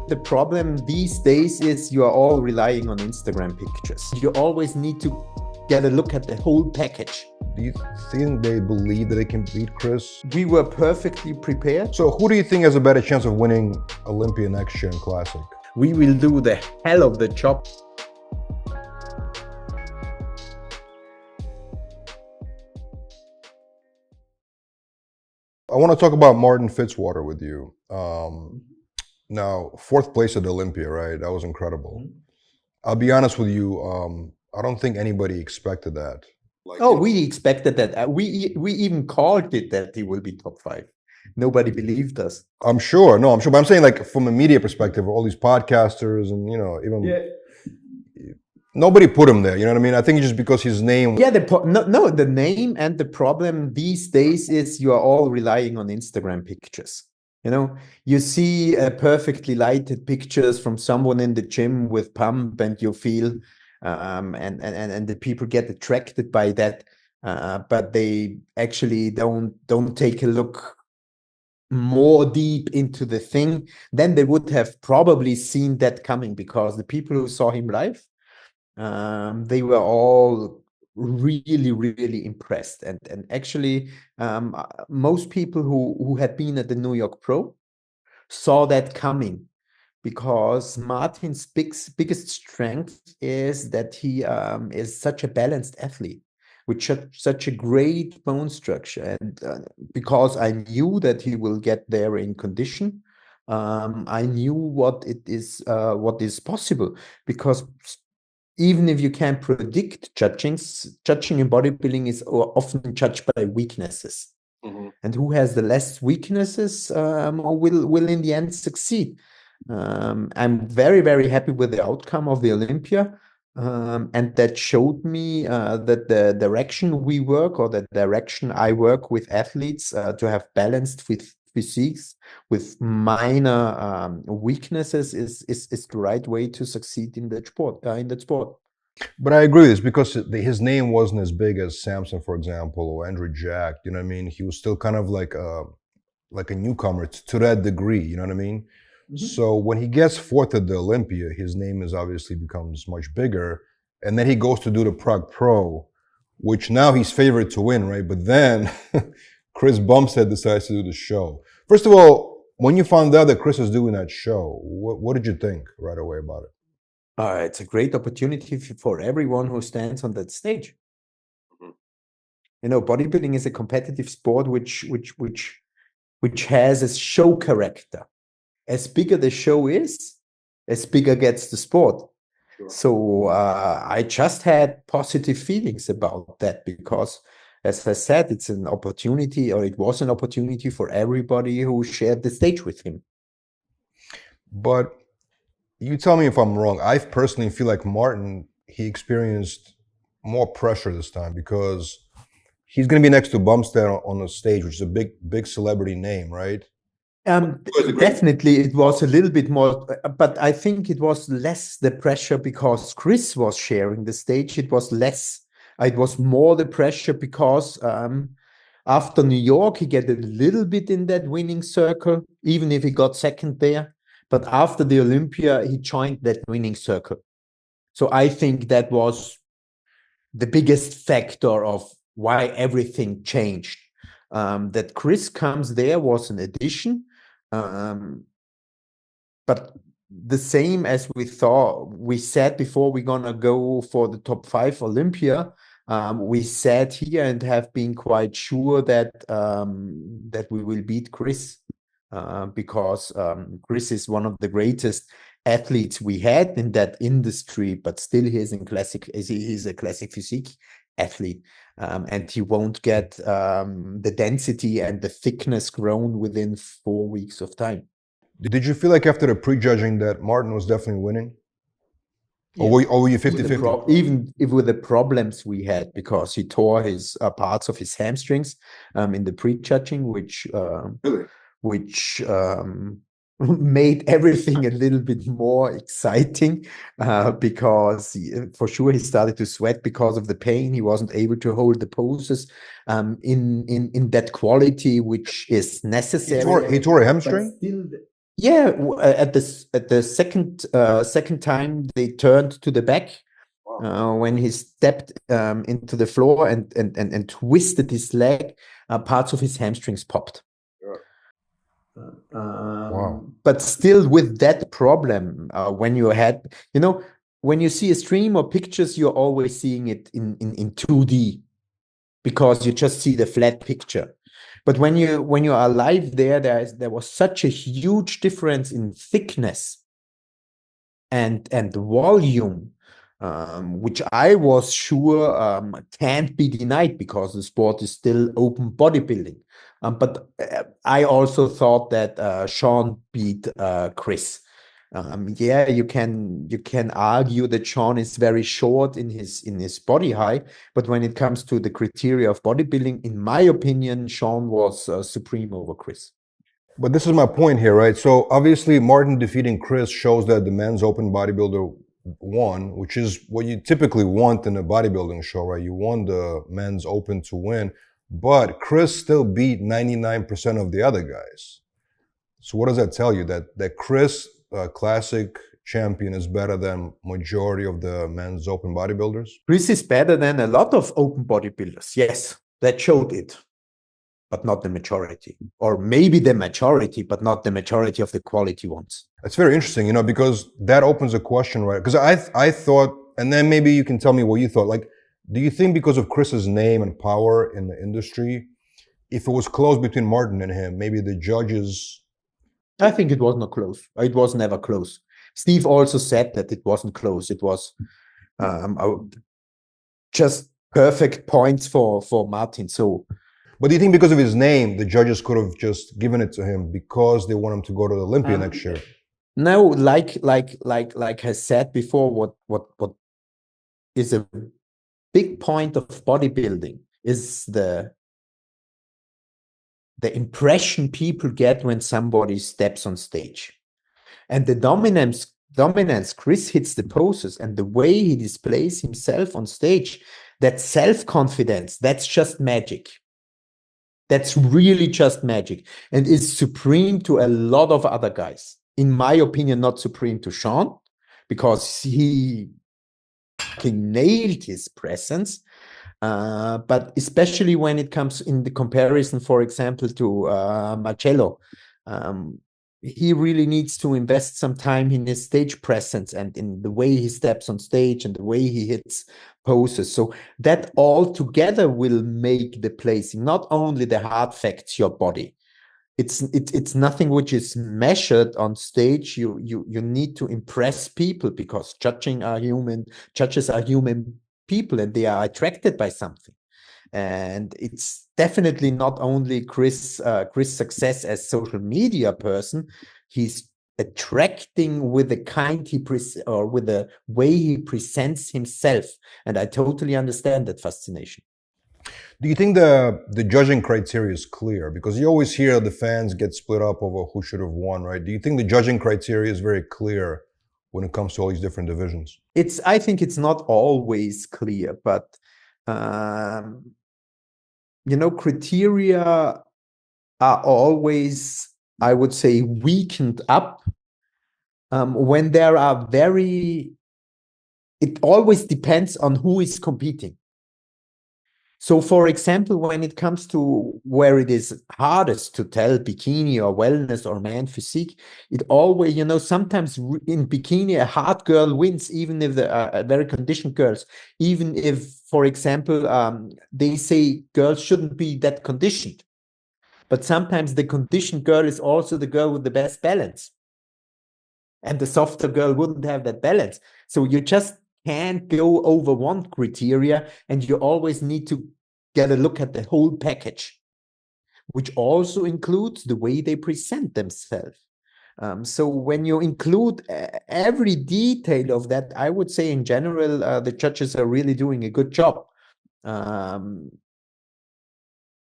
The problem these days is you are all relying on Instagram pictures. You always need to get a look at the whole package. Do you think they believe that they can beat Chris? We were perfectly prepared. So who do you think has a better chance of winning Olympia next year in Classic? We will do the hell of the job. I want to talk about Martin Fitzwater with you. Now, fourth place at Olympia, right? That was incredible. I'll be honest with you, I don't think anybody expected that. We expected that. We even called it that he will be top 5. Nobody believed us. I'm sure. But I'm saying, like, from a media perspective, all these podcasters and, nobody put him there. You know what I mean? I think just because his name. Yeah, the name, and the problem these days is you are all relying on Instagram pictures. You know, you see perfectly lighted pictures from someone in the gym with pump, and you feel, and the people get attracted by that, but they actually don't take a look more deep into the thing. Then they would have probably seen that coming, because the people who saw him live, they were all really, really impressed. And actually, most people who had been at the New York Pro saw that coming, because Martin's biggest strength is that he is such a balanced athlete with such a great bone structure. And because I knew that he will get there in condition, I knew what is possible, because even if you can't predict judging in bodybuilding is often judged by weaknesses. Mm-hmm. And who has the less weaknesses will in the end succeed. I'm very, very happy with the outcome of the Olympia. And that showed me that the direction we work, or the direction I work with athletes, to have balanced with physiques with minor weaknesses is the right way to succeed in that sport. But I agree with this, because his name wasn't as big as Samson, for example, or Andrew Jack. You know what I mean? He was still kind of like a newcomer to that degree. You know what I mean? Mm-hmm. So when he gets fourth at the Olympia, his name is obviously becomes much bigger, and then he goes to do the Prague Pro, which now he's favored to win, right? But then Chris Bumstead decides to do the show. First of all, when you found out that Chris is doing that show, what did you think right away about it? It's a great opportunity for everyone who stands on that stage. Mm-hmm. You know, bodybuilding is a competitive sport which has a show character. As bigger the show is, as bigger gets the sport. Sure. So I just had positive feelings about that, because, as I said, it was an opportunity for everybody who shared the stage with him. But you tell me if I'm wrong. I personally feel like Martin, he experienced more pressure this time, because he's going to be next to Bumstead on the stage, which is a big celebrity name, right? Definitely, it was a little bit more, but I think it was less the pressure because Chris was sharing the stage. It was more the pressure because after New York, he get a little bit in that winning circle, even if he got second there. But after the Olympia, he joined that winning circle. So I think that was the biggest factor of why everything changed. That Chris comes there was an addition. But the same as we said before we're gonna go for the top 5 Olympia, we sat here and have been quite sure that we will beat Chris, because Chris is one of the greatest athletes we had in that industry, but still he's a classic physique athlete, and he won't get the density and the thickness grown within 4 weeks of time. Did you feel like after the prejudging that Martin was definitely winning? Yeah. Or were you 50-50? Even with the problems we had, because he tore his parts of his hamstrings in the prejudging, which made everything a little bit more exciting, because for sure he started to sweat because of the pain. He wasn't able to hold the poses in that quality which is necessary. He tore a hamstring? Yeah, at the second time they turned to the back when he stepped into the floor and twisted his leg, parts of his hamstrings popped. Wow. But still with that problem, when you had, when you see a stream or pictures, you're always seeing it in 2D because you just see the flat picture. But when you are live there was such a huge difference in thickness and volume, which I was sure can't be denied because the sport is still open bodybuilding. But I also thought that Shaun beat Chris. Yeah, you can argue that Shaun is very short in his body height, but when it comes to the criteria of bodybuilding, in my opinion, Shaun was supreme over Chris. But this is my point here, right? So obviously, Martin defeating Chris shows that the men's open bodybuilder won, which is what you typically want in a bodybuilding show, right? You want the men's open to win, but Chris still beat 99% of the other guys. So what does that tell you? That Chris, classic champion, is better than majority of the men's open bodybuilders? Chris is better than a lot of open bodybuilders. Yes, that showed it, but not the majority. Or maybe the majority, but not the majority of the quality ones. It's very interesting, because that opens a question, right? Because I thought, and then maybe you can tell me what you thought. Like, do you think because of Chris's name and power in the industry, if it was close between Martin and him, maybe the judges... I think it was not close. It was never close. Steve also said that it wasn't close. It was just perfect points for Martin. So, but do you think because of his name, the judges could have just given it to him because they want him to go to the Olympia next year? No, like I said before, what is a big point of bodybuilding is the impression people get when somebody steps on stage. And the dominance, Chris hits the poses and the way he displays himself on stage, that self-confidence, that's just magic. That's really just magic and is supreme to a lot of other guys. In my opinion, not supreme to Shaun because he nailed his presence. But especially when it comes in the comparison, for example, to Marcello, he really needs to invest some time in his stage presence and in the way he steps on stage and the way he hits poses. So that all together will make the placing, not only the hard facts, your body. It's nothing which is measured on stage. You need to impress people because judges are human people and they are attracted by something. And it's definitely not only Chris success as social media person. He's attracting with the kind or with the way he presents himself. And I totally understand that fascination. Do you think the judging criteria is clear? Because you always hear the fans get split up over who should have won, right? Do you think the judging criteria is very clear when it comes to all these different divisions? I think it's not always clear, but criteria are always, I would say, weakened up when there are it always depends on who is competing. So, for example, when it comes to where it is hardest to tell bikini or wellness or man physique, it always, sometimes in bikini, a hard girl wins, even if they are very conditioned girls, even if, for example, they say girls shouldn't be that conditioned. But sometimes the conditioned girl is also the girl with the best balance. And the softer girl wouldn't have that balance. So you just can't go over one criteria, and you always need to get a look at the whole package, which also includes the way they present themselves. So when you include every detail of that, I would say in general, the judges are really doing a good job.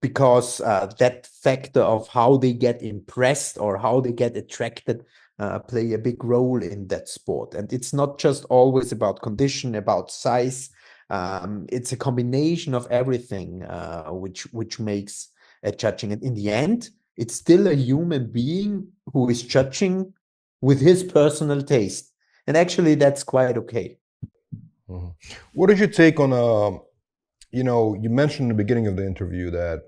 Because that factor of how they get impressed or how they get attracted play a big role in that sport. And it's not just always about condition, about size. It's a combination of everything which makes a judging. And in the end, It's still a human being who is judging with his personal taste. And actually, that's quite okay. Mhm. What did you take on, you mentioned in the beginning of the interview that,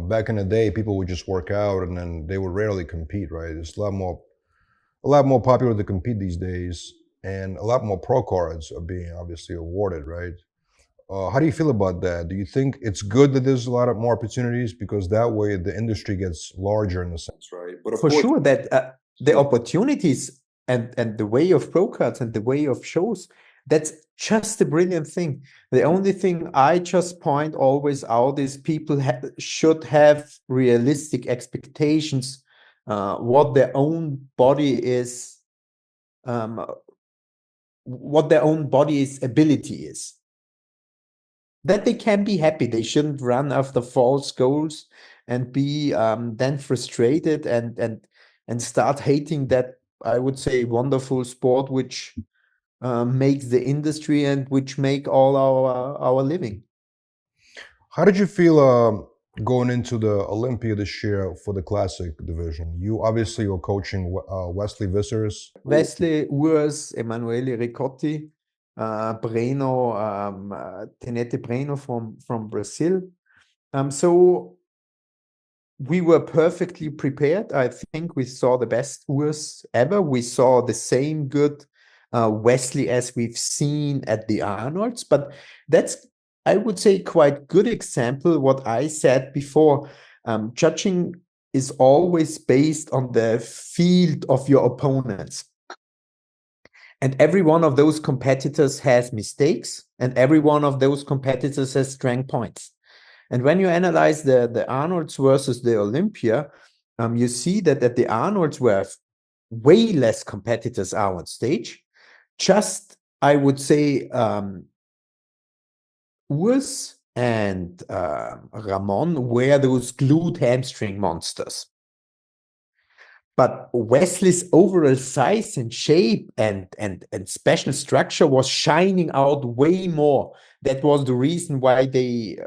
back in the day, people would just work out and then they would rarely compete, right? It's a lot more popular to compete these days, and a lot more pro cards are being obviously awarded, right? How do you feel about that? Do you think it's good that there's a lot of more opportunities, because that way the industry gets larger in a sense, right? But of For course, sure that the opportunities and the way of pro cards and the way of shows, that's just a brilliant thing. The only thing I just point always out is people should have realistic expectations, what their own body is, what their own body's ability is. That they can be happy. They shouldn't run after false goals and be then frustrated and start hating that, I would say, wonderful sport which makes the industry and which make all our living. how did you feel going into the Olympia this year for the classic division? You obviously were coaching Wesley Vissers. Wesley, Urs, Emanuele Ricotti, Breno, Tenente Breno from Brazil. So we were perfectly prepared. I think we saw the best Urs ever. We saw the same good Wesley as we've seen at the Arnolds. But that's, I would say, quite good example what I said before. Judging is always based on the field of your opponents. And every one of those competitors has mistakes, and every one of those competitors has strength points. And when you analyze the Arnolds versus the Olympia, you see that at the Arnolds were way less competitors are on stage. Just, I would say, Urs and Ramon were those glued hamstring monsters. But Wesley's overall size and shape and special structure was shining out way more. That was the reason why he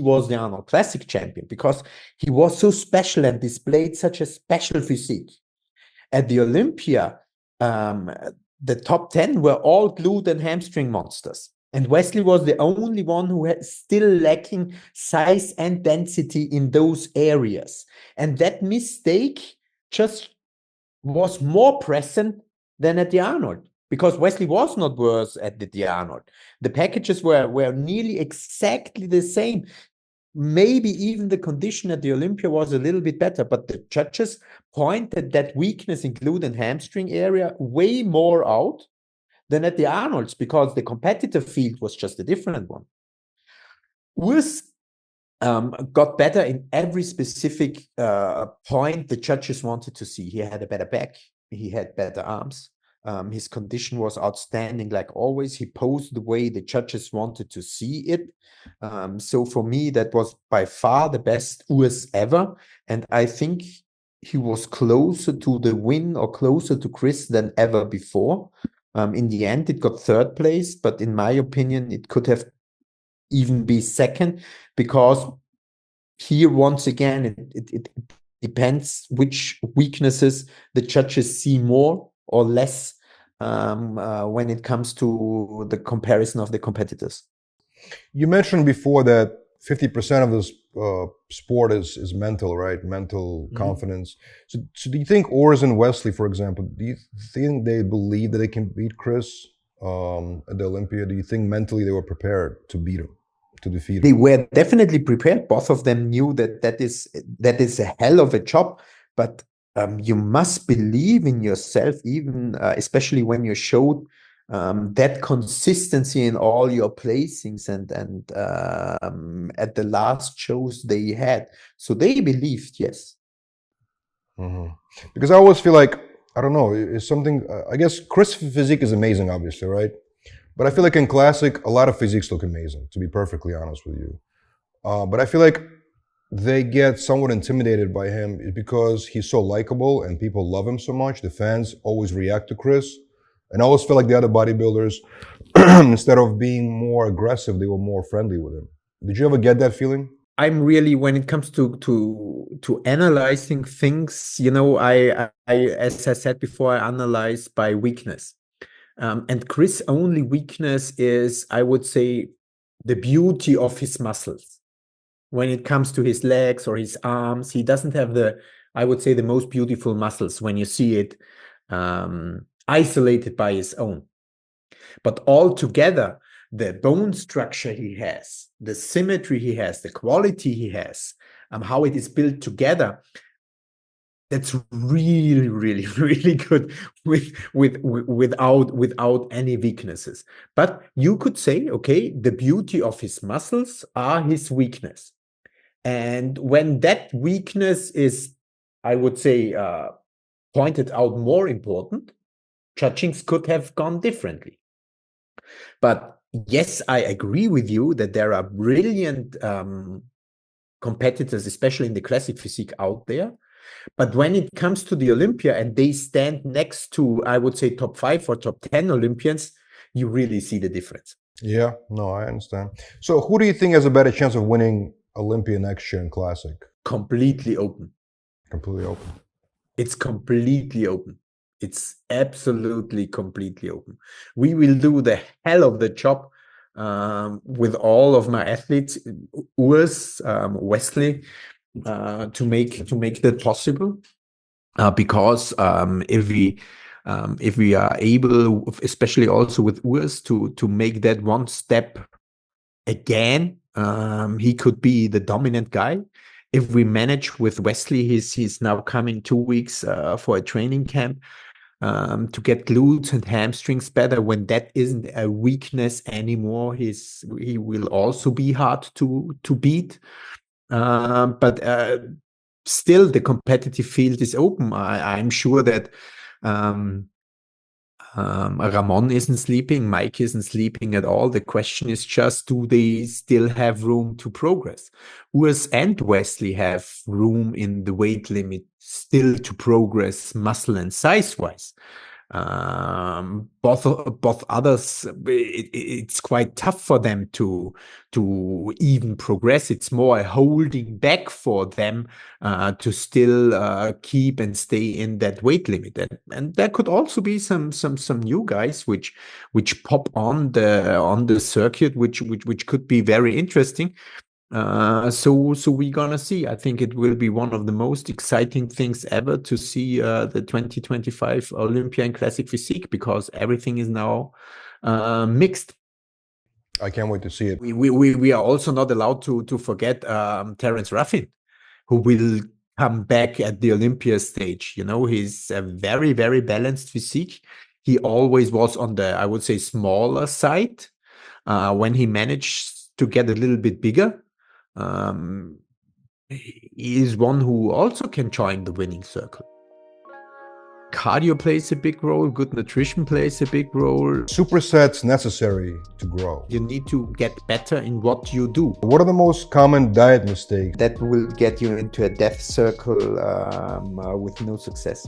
was the Arnold Classic champion, because he was so special and displayed such a special physique. At the Olympia, the top 10 were all glute and hamstring monsters. And Wesley was the only one who had still lacking size and density in those areas. And that mistake just was more present than at the Arnold, because Wesley was not worse at the Arnold. The packages were nearly exactly the same. Maybe even the condition at the Olympia was a little bit better, but the judges pointed that weakness in glute and hamstring area way more out than at the Arnolds, because the competitive field was just a different one. Urs got better in every specific point the judges wanted to see. He had a better back. He had better arms. His condition was outstanding, like always. He posed the way the judges wanted to see it. So for me, that was by far the best Urs ever. And I think he was closer to the win or closer to Chris than ever before. In the end, it got third place, but in my opinion, it could have even be second, because here, once again, it depends which weaknesses the judges see more or less when it comes to the comparison of the competitors. You mentioned before that 50% of this sport is mental, right? Mental confidence. So do you think Urs and Wesley, for example, do you think they believe that they can beat Chris at the Olympia? Do you think mentally they were prepared to beat him, to defeat him? They were definitely prepared. Both of them knew that is a hell of a job, but you must believe in yourself, even especially when you showed that consistency in all your placings and at the last shows they had. So they believed, yes. Because I always feel like, I don't know, it's something, I guess Chris' physique is amazing, obviously, right? But I feel like in Classic, a lot of physiques look amazing, to be perfectly honest with you. But I feel like they get somewhat intimidated by him because he's so likable and people love him so much. The fans always react to Chris. And I always feel like the other bodybuilders, instead of being more aggressive, they were more friendly with him. Did you ever get that feeling? I'm really, when it comes to analyzing things, as I said before, I analyze by weakness. And Chris' only weakness is, I would say, the beauty of his muscles. When it comes to his legs or his arms, he doesn't have I would say, the most beautiful muscles when you see it isolated by his own. But all together, the bone structure he has, the symmetry he has, the quality he has, how it is built together, that's really, really, really good without any weaknesses. But you could say, okay, the beauty of his muscles are his weakness. And when that weakness is, I would say, pointed out more important, judgings could have gone differently. But yes, I agree with you that there are brilliant competitors, especially in the classic physique out there. But when it comes to the Olympia and they stand next to, I would say, top 5 or top 10 Olympians, you really see the difference. Yeah, no, I understand. So who do you think has a better chance of winning Olympia next year in Classic? Completely open. Completely open. It's completely open. It's absolutely completely open. We will do the hell of the job with all of my athletes, Urs, Wesley, to make that possible. Because if we are able, especially also with Urs, to make that one step again, he could be the dominant guy. If we manage with Wesley, he's now coming 2 weeks for a training camp to get glutes and hamstrings better. When that isn't a weakness anymore, he will also be hard to beat. But still, the competitive field is open. I'm sure that Ramon isn't sleeping, Mike isn't sleeping at all. The question is just, do they still have room to progress? Urs and Wesley have room in the weight limit still to progress muscle and size-wise. Both others, it's quite tough for them to even progress. It's more a holding back for them to still keep and stay in that weight limit. And there could also be some new guys which pop on the circuit, which could be very interesting. So we're gonna see. I think it will be one of the most exciting things ever to see the 2025 Olympia and Classic Physique, because everything is now mixed. I can't wait to see it. We are also not allowed to forget Terence Ruffin, who will come back at the Olympia stage. He's a very, very balanced physique. He always was on the, I would say, smaller side. When he managed to get a little bit bigger, he is one who also can join the winning circle. Cardio plays a big role. Good nutrition plays a big role. Supersets necessary to grow. You need to get better in what you do. What are the most common diet mistakes that will get you into a death circle with no success?